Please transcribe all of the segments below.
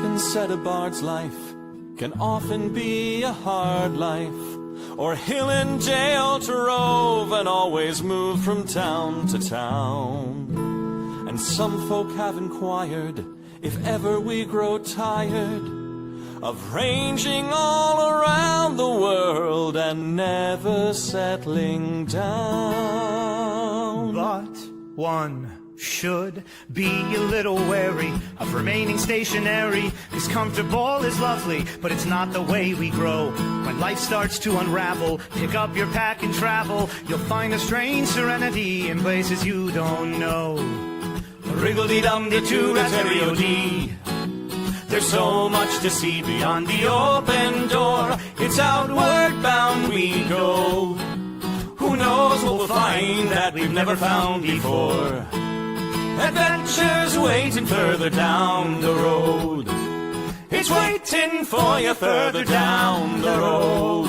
been said a bard's life can often be a hard life, or hill and jail to rove and always move from town to town. And some folk have inquired if ever we grow tired of ranging all around the world and never settling down. But one should be a little wary of remaining stationary, 'cause comfortable is lovely, but it's not the way we grow. When life starts to unravel, pick up your pack and travel. You'll find a strange serenity in places you don't know. Wriggle-dee-dum-dee-doo-rat-terry-o-dee. There's so much to see beyond the open door. It's outward bound we go. Who knows what we'll find that we've never found before. Adventures waiting further down the road. It's waiting for you further down the road.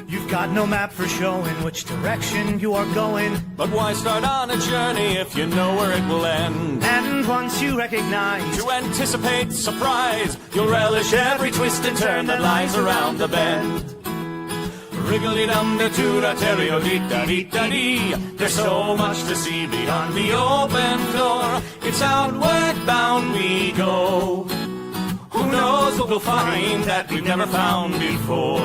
You've got no map for showing which direction you are going. But why start on a journey if you know where it will end? And once you recognize, to anticipate surprise, you'll relish every twist and turn that lies around the bend. Wriggle-dee-dum-dee-doo-rat-terry-o-dee-da-dee-da-dee. There's so much to see beyond the open door. It's outward bound we go. Who knows what we'll find that we've never found before.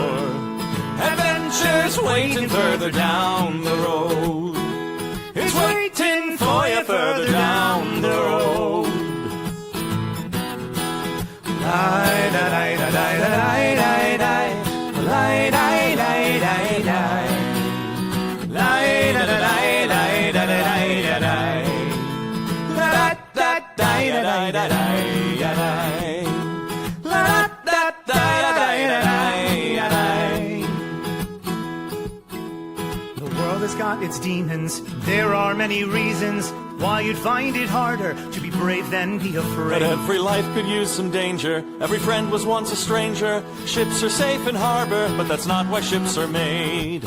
Adventures waiting further down the road. It's waiting for you further down the road. The world has got its demons. There are many reasons why you'd find it harder to be brave than be afraid. But every life could use some danger. Every friend was once a stranger. Ships are safe in harbor, but that's not why ships are made.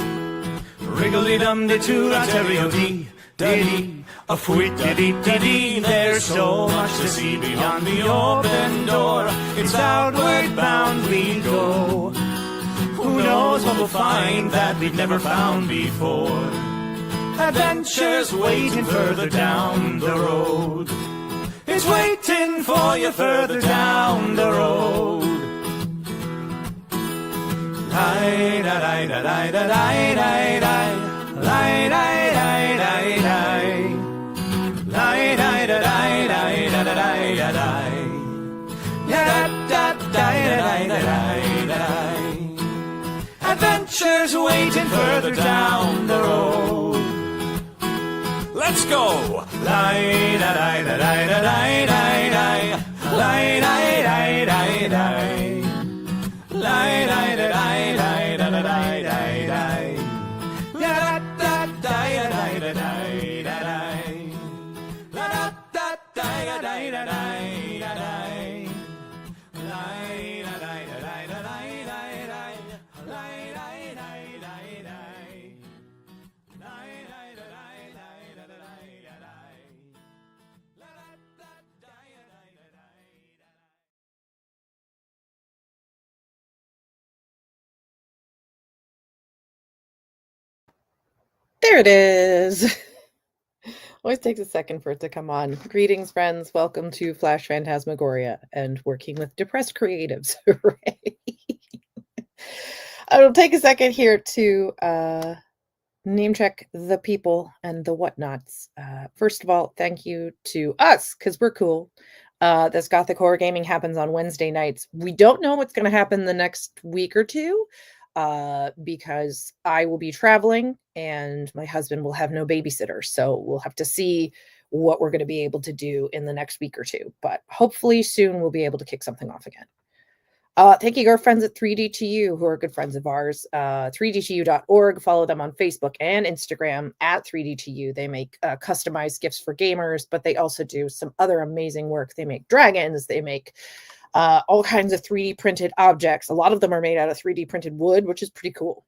Wriggle-dee-dum-dee-doo-rat-terry-o-dee, da-dee, a fwit-da-dee-da-dee. There's so much to see beyond the open door. It's outward bound we go. Who knows what we'll find that we've never found before. Adventures waiting further down the road. It's waiting for you further down the road. Adventures waiting further down the road. Let's go! There it is. Always takes a second for it to come on. Greetings, friends. Welcome to Flash Phantasmagoria and working with depressed creatives. Hooray. I'll take a second here to name check the people and the whatnots. First of all, thank you to us, because we're cool. This Gothic Horror Gaming happens on Wednesday nights. We don't know what's going to happen the next week or two, because I will be traveling and my husband will have no babysitter. So we'll have to see what we're going to be able to do in the next week or two. But hopefully soon we'll be able to kick something off again. Thank you to our friends at 3D2U, who are good friends of ours. 3D2U.org. Follow them on Facebook and Instagram at 3D2U. They make customized gifts for gamers, but they also do some other amazing work. They make dragons. They make all kinds of 3D printed objects. A lot of them are made out of 3D printed wood, which is pretty cool.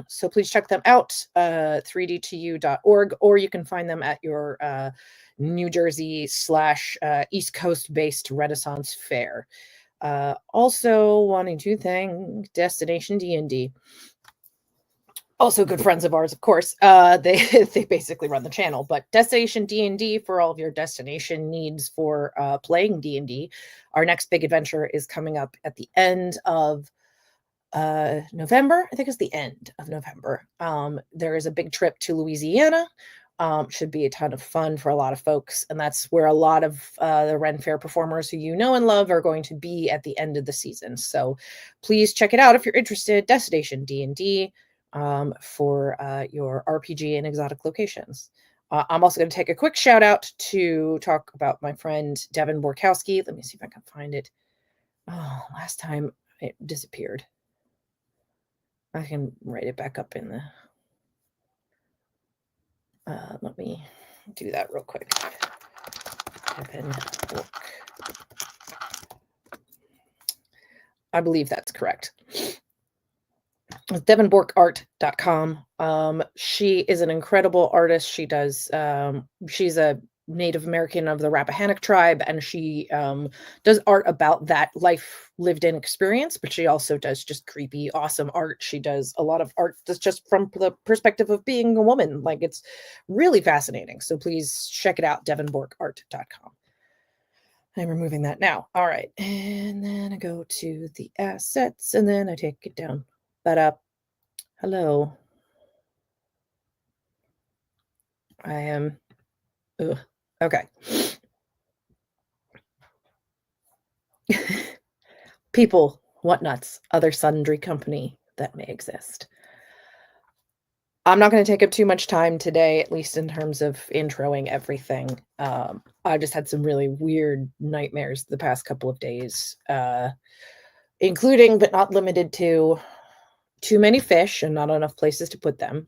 So please check them out, 3d2u.org, or you can find them at your New Jersey / East Coast based Renaissance Fair. Also wanting to thank Destination D&D. Also good friends of ours, of course. They basically run the channel, but Destination D&D for all of your destination needs for playing D&D. Our next big adventure is coming up at the end of November. I think it's the end of November. There is a big trip to Louisiana. Should be a ton of fun for a lot of folks, and that's where a lot of the Ren Fair performers who you know and love are going to be at the end of the season. So please check it out if you're interested. Destination D&D for your RPG and exotic locations. I'm also going to take a quick shout out to talk about my friend Devin Borkowski. Let me see if I can find it. Oh, last time it disappeared. I can write it back up in the... let me do that real quick. Devin Bork. I believe that's correct. DevinBorkArt.com. She is an incredible artist. She does, she's a Native American of the Rappahannock tribe, and she does art about that life lived in experience, but she also does just creepy, awesome art. She does a lot of art that's just from the perspective of being a woman. Like, it's really fascinating. So please check it out, DevinBorkArt.com. I'm removing that now. All right. And then I go to the assets, and then I take it down. That up. Hello. I am... Ugh. Okay. People, whatnots, other sundry company that may exist. I'm not going to take up too much time today, at least in terms of introing everything. I just had some really weird nightmares the past couple of days, including but not limited to too many fish and not enough places to put them,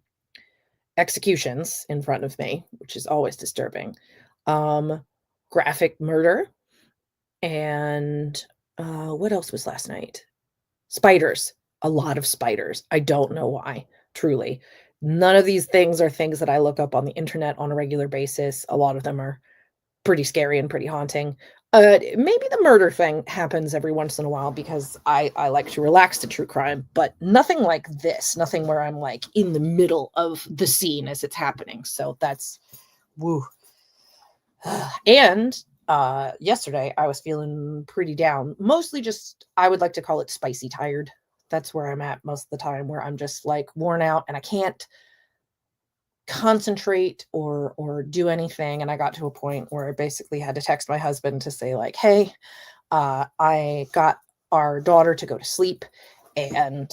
executions in front of me, which is always disturbing, graphic murder, and what else was last night? Spiders. A lot of spiders. I don't know why, truly. None of these things are things that I look up on the internet on a regular basis. A lot of them are pretty scary and pretty haunting. Maybe the murder thing happens every once in a while because I like to relax to true crime, but nothing like this. Nothing where I'm like in the middle of the scene as it's happening. So that's woo. And yesterday I was feeling pretty down. Mostly just, I would like to call it spicy tired. That's where I'm at most of the time, where I'm just like worn out and I can't concentrate or do anything. And I got to a point where I basically had to text my husband to say like, hey, I got our daughter to go to sleep, and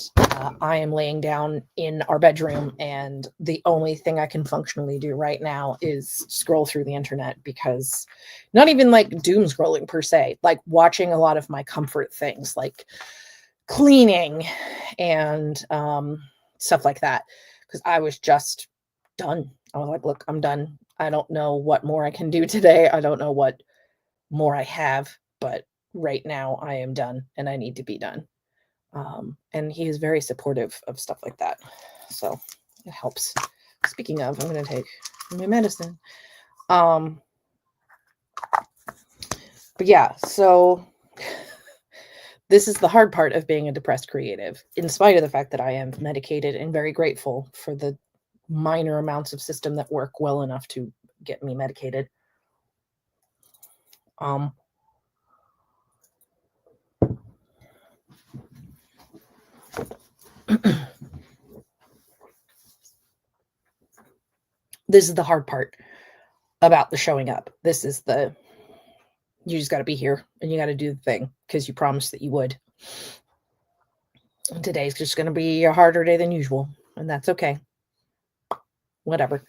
I am laying down in our bedroom, and the only thing I can functionally do right now is scroll through the internet, because not even like doom scrolling per se, like watching a lot of my comfort things like cleaning and stuff like that, because I was just done. I was like, look, I'm done. I don't know what more I can do today. I don't know what more I have, but right now I am done and I need to be done. And he is very supportive of stuff like that. So it helps. Speaking of, I'm going to take my medicine. But yeah, so this is the hard part of being a depressed creative, in spite of the fact that I am medicated and very grateful for the minor amounts of system that work well enough to get me medicated. This is the hard part about the showing up. This is the, you just got to be here and you got to do the thing because you promised that you would. And today's just going to be a harder day than usual, and that's okay. Whatever.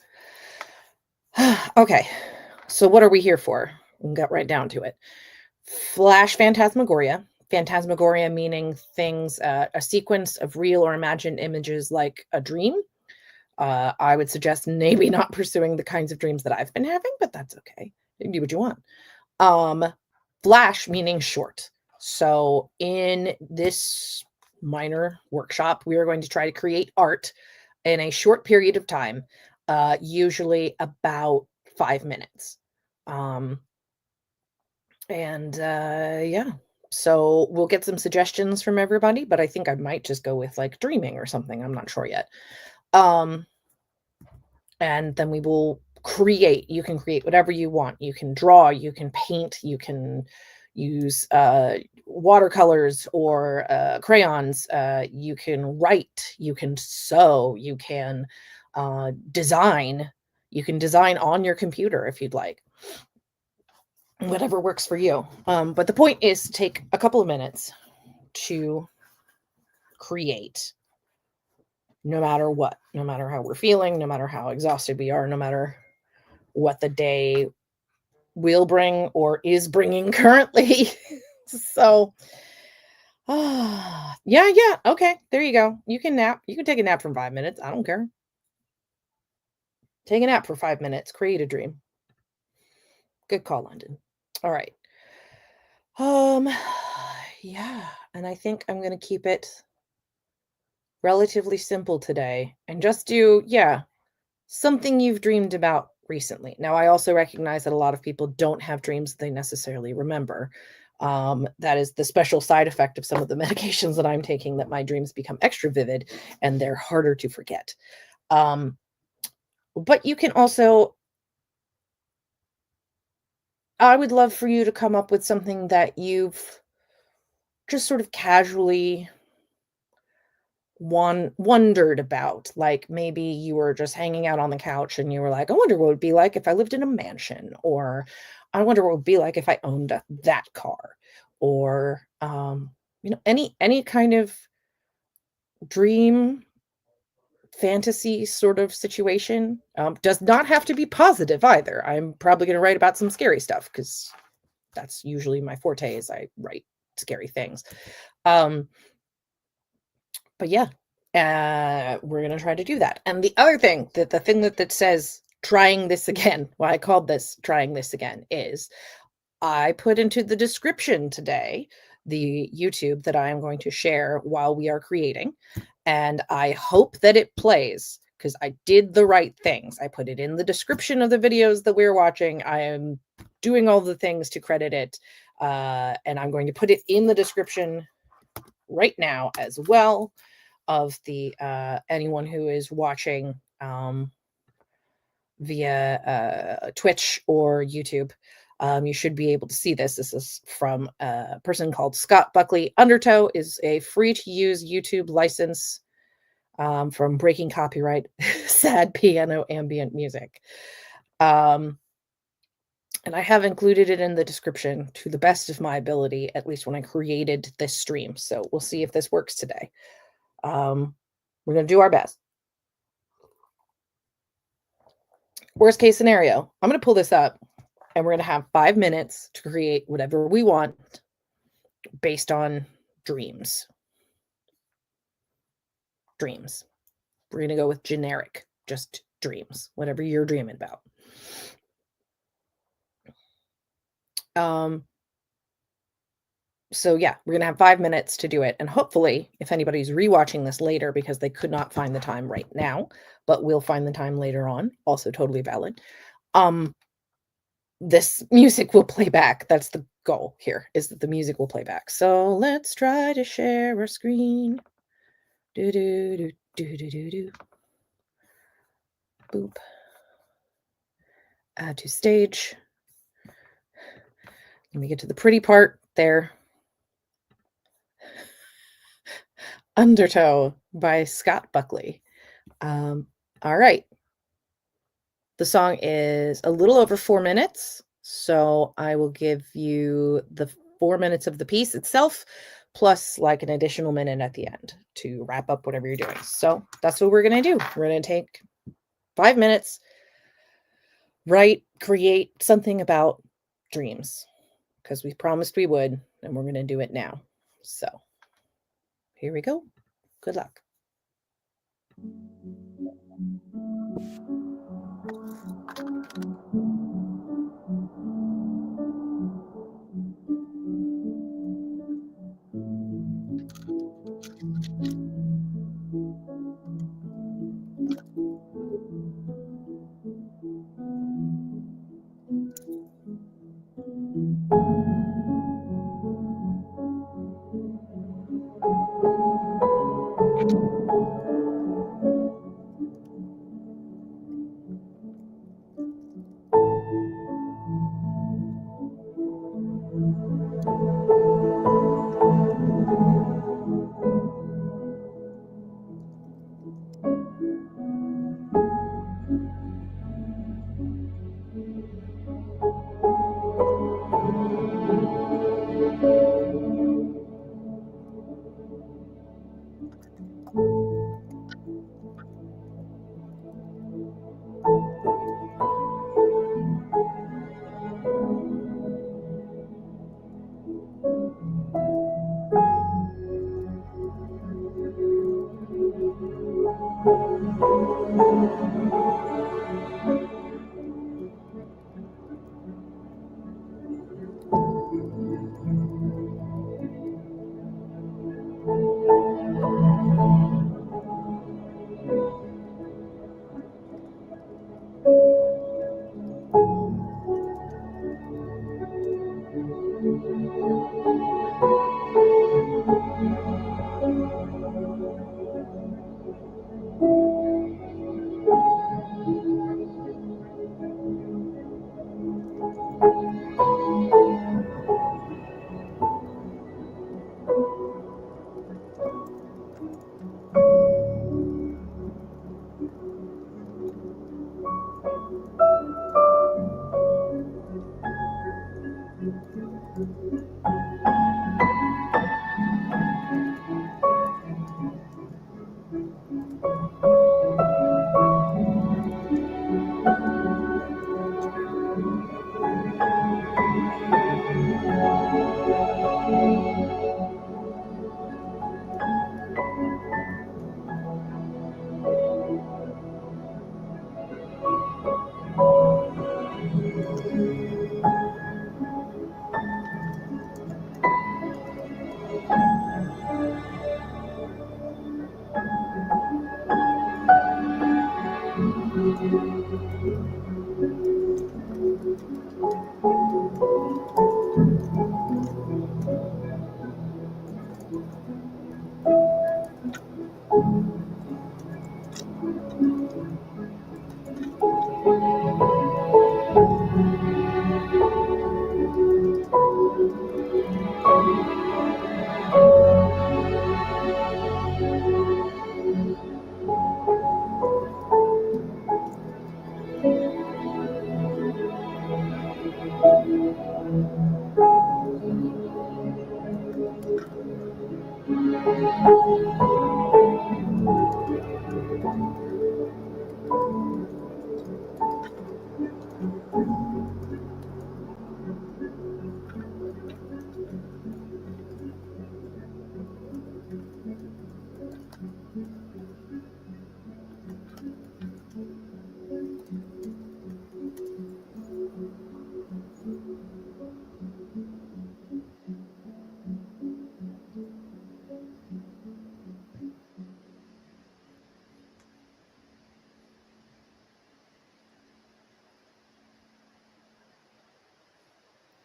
Okay, so what are we here for? We'll get right down to it. Flash Phantasmagoria. Phantasmagoria meaning things, a sequence of real or imagined images like a dream. I would suggest maybe not pursuing the kinds of dreams that I've been having, but that's okay. You can do what you want. Flash meaning short. So in this minor workshop. We are going to try to create art in a short period of time, usually about 5 minutes. Yeah, so we'll get some suggestions from everybody, but I think I might just go with like dreaming or something. I'm not sure yet. And then we will create. You can create whatever you want. You can draw, you can paint, you can use watercolors or crayons. You can write, you can sew, you can design. You can design on your computer if you'd like. Whatever works for you. But the point is to take a couple of minutes to create, no matter what, no matter how we're feeling, no matter how exhausted we are, no matter what the day will bring or is bringing currently. So, yeah. Okay, there you go. You can nap. You can take a nap for 5 minutes. I don't care. Take a nap for 5 minutes. Create a dream. Good call, London. All right. Yeah, and I think I'm going to keep it relatively simple today and just do, something you've dreamed about recently. Now, I also recognize that a lot of people don't have dreams they necessarily remember. That is the special side effect of some of the medications that I'm taking, that my dreams become extra vivid and they're harder to forget. But you can also, I would love for you to come up with something that you've just sort of casually wondered about. Like maybe you were just hanging out on the couch and you were like, I wonder what it would be like if I lived in a mansion, or I wonder what it would be like if I owned that car, or any kind of dream fantasy sort of situation. Does not have to be positive either. I'm probably going to write about some scary stuff because that's usually my forte, is I write scary things. But yeah, we're going to try to do that. And the other thing, the thing that says trying this again, why I called this trying this again, is I put into the description today the YouTube that I am going to share while we are creating. And I hope that it plays, because I did the right things. I put it in the description of the videos that we're watching. I am doing all the things to credit it. And I'm going to put it in the description right now as well, of the anyone who is watching via Twitch or YouTube. You should be able to see this. This is from a person called Scott Buckley. Undertow is a free to use YouTube license from breaking copyright, sad piano ambient music. And I have included it in the description to the best of my ability, at least when I created this stream. So we'll see if this works today. We're going to do our best. Worst case scenario, I'm going to pull this up and we're going to have 5 minutes to create whatever we want based on dreams. Dreams. We're going to go with generic, just dreams, whatever you're dreaming about. So yeah, we're going to have 5 minutes to do it. And hopefully, if anybody's rewatching this later because they could not find the time right now, but we'll find the time later on, also totally valid. This music will play back. That's the goal here, is that the music will play back. So let's try to share our screen. Do do do do do do do. Boop. Add to stage. Let me get to the pretty part there. Undertow by Scott Buckley. All right. The song is a little over 4 minutes, so I will give you the 4 minutes of the piece itself, plus like an additional minute at the end to wrap up whatever you're doing. So that's what we're going to do. We're going to take 5 minutes, write, create something about dreams, because we promised we would, and we're going to do it now. So here we go. Good luck.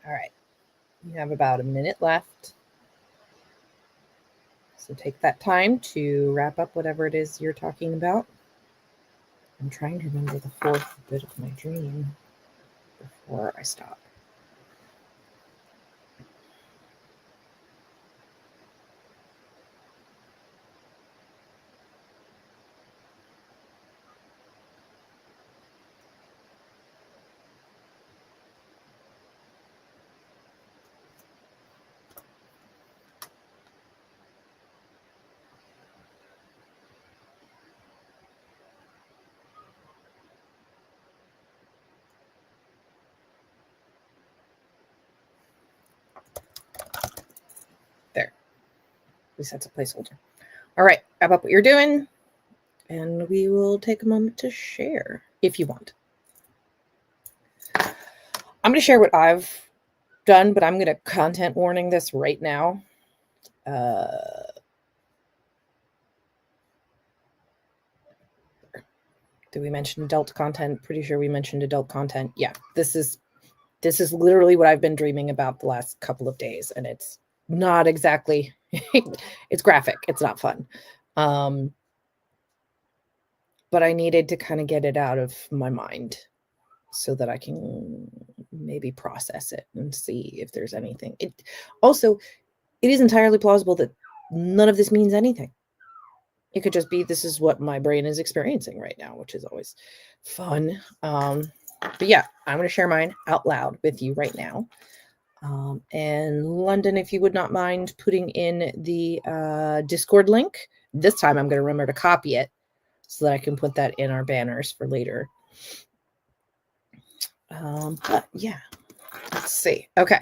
All right. You have about a minute left. So take that time to wrap up whatever it is you're talking about. I'm trying to remember the fourth bit of my dream before I stop. There. At least that's a placeholder. All right. Wrap up what you're doing. And we will take a moment to share if you want. I'm going to share what I've done, but I'm going to content warning this right now. Did we mention adult content? Pretty sure we mentioned adult content. Yeah, this is literally what I've been dreaming about the last couple of days, and it's not exactly it's graphic. It's not fun. But I needed to kind of get it out of my mind so that I can maybe process it and see if there's anything. It is entirely plausible that none of this means anything. It could just be this is what my brain is experiencing right now, which is always fun. But yeah, I'm going to share mine out loud with you right now. And London, if you would not mind putting in the Discord link. This time I'm going to remember to copy it so that I can put that in our banners for later. But yeah, let's see. Okay.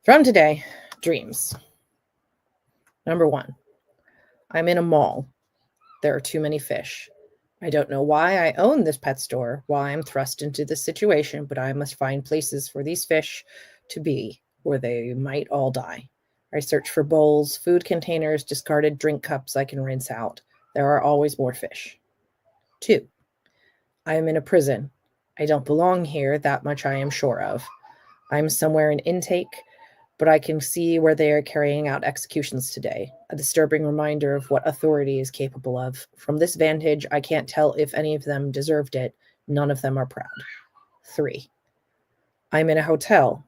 From today, dreams. Number 1. I'm in a mall. There are too many fish. I don't know why I own this pet store, why I'm thrust into this situation, but I must find places for these fish to be where they might all die. I search for bowls, food containers, discarded drink cups I can rinse out. There are always more fish. 2. I am in a prison. I don't belong here, that much I am sure of. I'm somewhere in intake, but I can see where they are carrying out executions today, a disturbing reminder of what authority is capable of. From this vantage, I can't tell if any of them deserved it. None of them are proud. 3. I'm in a hotel.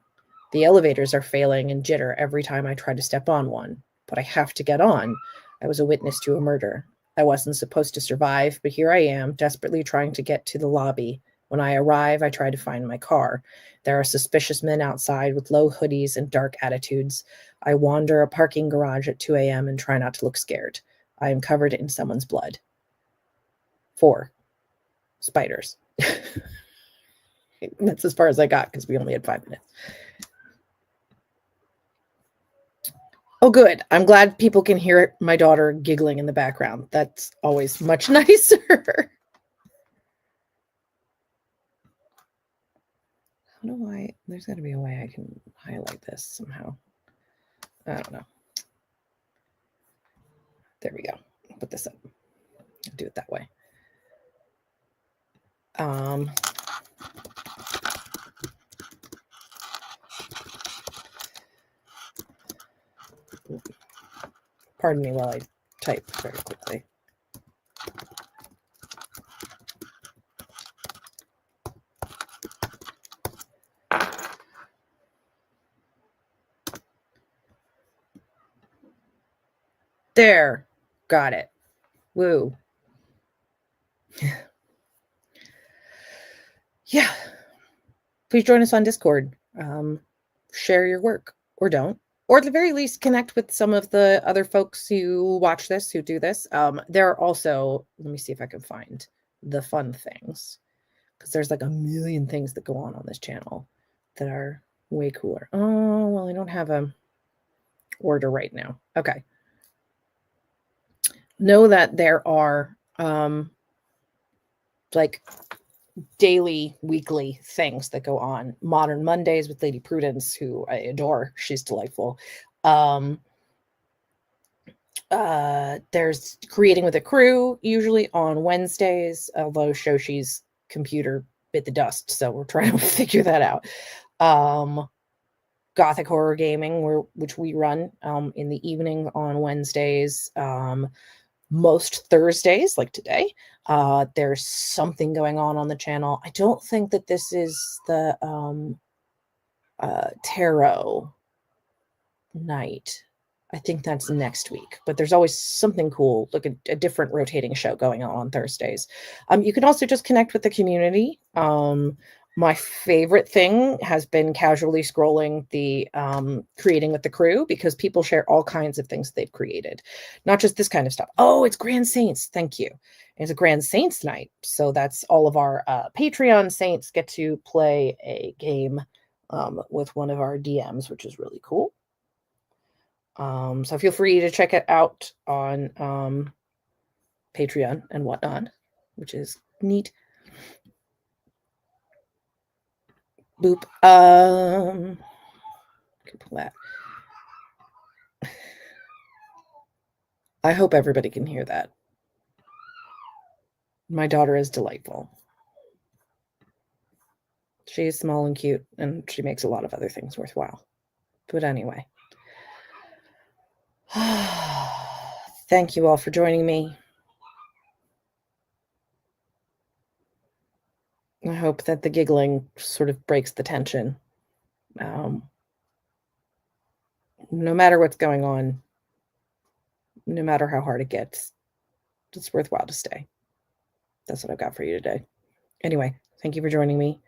The elevators are failing and jitter every time I try to step on one, but I have to get on. I was a witness to a murder. I wasn't supposed to survive, but here I am, desperately trying to get to the lobby. When I arrive, I try to find my car. There are suspicious men outside with low hoodies and dark attitudes. I wander a parking garage at 2 a.m. and try not to look scared. I am covered in someone's blood. 4. Spiders. That's as far as I got because we only had 5 minutes. Oh, good. I'm glad people can hear my daughter giggling in the background. That's always much nicer. I don't know why. There's got to be a way I can highlight this somehow. I don't know. There we go. Put this up. I'll do it that way. Pardon me while I type very quickly. There. Got it. Woo. Yeah. Please join us on Discord. Share your work or don't. or at the very least, connect with some of the other folks who watch this, who do this. There are also, let me see if I can find the fun things, because there's like a million things that go on this channel that are way cooler. Oh, well, I don't have a order right now. Okay. Know that there are like daily, weekly things that go on. Modern Mondays with Lady Prudence, who I adore. She's delightful. There's Creating with a Crew, usually on Wednesdays, although Shoshi's computer bit the dust, so we're trying to figure that out. Gothic Horror Gaming, which we run in the evening on Wednesdays. Most Thursdays, like today, there's something going on the channel. I don't think that this is the tarot night. I think that's next week, but there's always something cool, like a different rotating show going on Thursdays. You can also just connect with the community. My favorite thing has been casually scrolling the Creating with the Crew, because people share all kinds of things they've created, not just this kind of stuff. Oh, it's Grand Saints. Thank you. It's a Grand Saints night. So that's all of our Patreon Saints get to play a game with one of our DMs, which is really cool. So feel free to check it out on Patreon and whatnot, which is neat. Boop. Can pull that. I hope everybody can hear that. My daughter is delightful. She is small and cute, and she makes a lot of other things worthwhile. But anyway. Thank you all for joining me. I hope that the giggling sort of breaks the tension. No matter what's going on, no matter how hard it gets, it's worthwhile to stay. That's what I've got for you today. Anyway, thank you for joining me.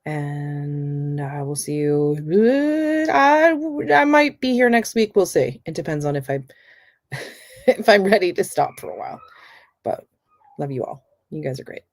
And I will see you. I might be here next week. We'll see. It depends on if I'm ready to stop for a while. But love you all. You guys are great.